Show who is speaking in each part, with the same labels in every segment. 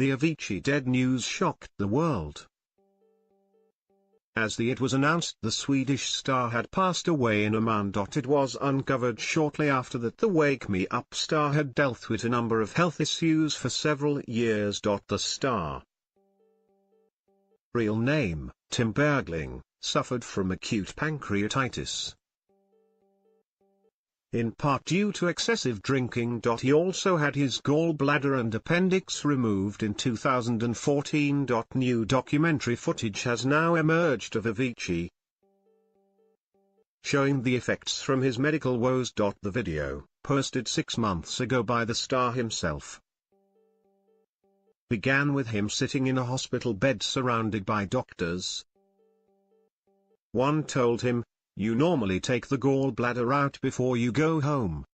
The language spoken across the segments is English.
Speaker 1: The Avicii dead news shocked the world. As it was announced the Swedish star had passed away in Oman. It was uncovered shortly after that the Wake Me Up star had dealt with a number of health issues for several years. The star, real name, Tim Bergling, suffered from acute pancreatitis, in part due to excessive drinking. He also had his gallbladder and appendix removed in 2014. New documentary footage has now emerged of Avicii, showing the effects from his medical woes. The video, posted 6 months ago by the star himself, began with him sitting in a hospital bed surrounded by doctors. One told him, "You normally take the gallbladder out before you go home.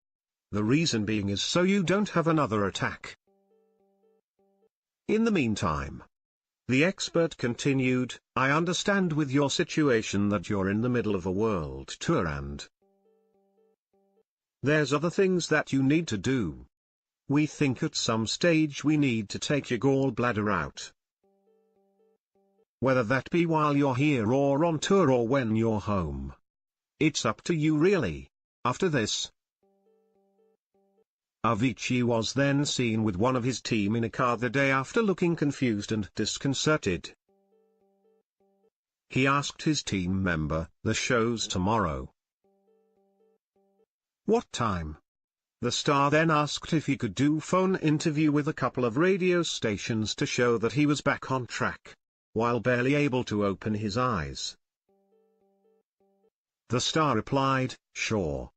Speaker 1: The reason being is so you don't have another attack." In the meantime, the expert continued, "I understand with your situation that you're in the middle of a world tour and there's other things that you need to do. We think at some stage we need to take your gallbladder out. Whether that be while you're here or on tour or when you're home. It's up to you really." After this, Avicii was then seen with one of his team in a car the day after, looking confused and disconcerted. He asked his team member, "The show's tomorrow. What time?" The star then asked if he could do phone interview with a couple of radio stations to show that he was back on track, while barely able to open his eyes. The star replied, "Sure."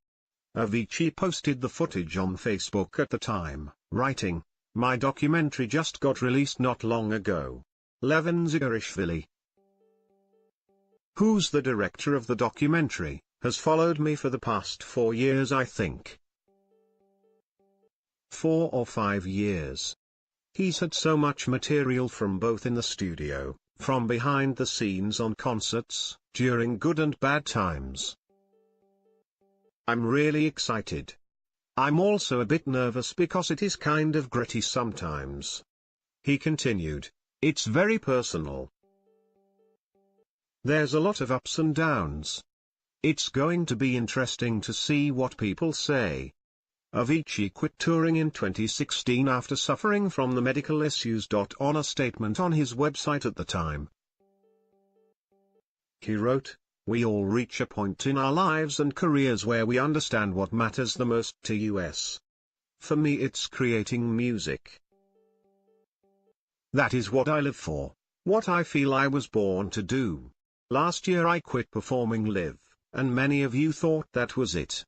Speaker 1: Avicii posted the footage on Facebook at the time, writing, "My documentary just got released not long ago. Levin Zagorishvili, who's the director of the documentary, has followed me for the past 4 years, I think. 4 or 5 years. He's had so much material from both in the studio, from behind the scenes on concerts, during good and bad times. I'm really excited. I'm also a bit nervous because it is kind of gritty sometimes." He continued, "It's very personal. There's a lot of ups and downs. It's going to be interesting to see what people say." Avicii quit touring in 2016 after suffering from the medical issues. On a statement on his website at the time, he wrote, "We all reach a point in our lives and careers where we understand what matters the most to us. For me it's creating music. That is what I live for, what I feel I was born to do. Last year I quit performing live, and many of you thought that was it.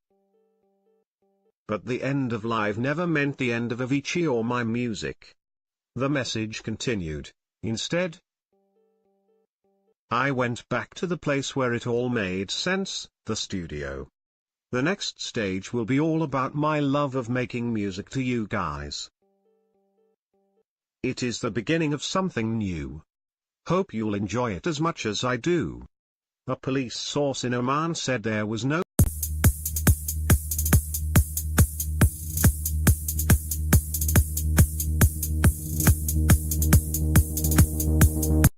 Speaker 1: But the end of live never meant the end of Avicii or my music." The message continued, "Instead, I went back to the place where it all made sense, the studio. The next stage will be all about my love of making music to you guys. It is the beginning of something new. Hope you'll enjoy it as much as I do." A police source in Oman said there was no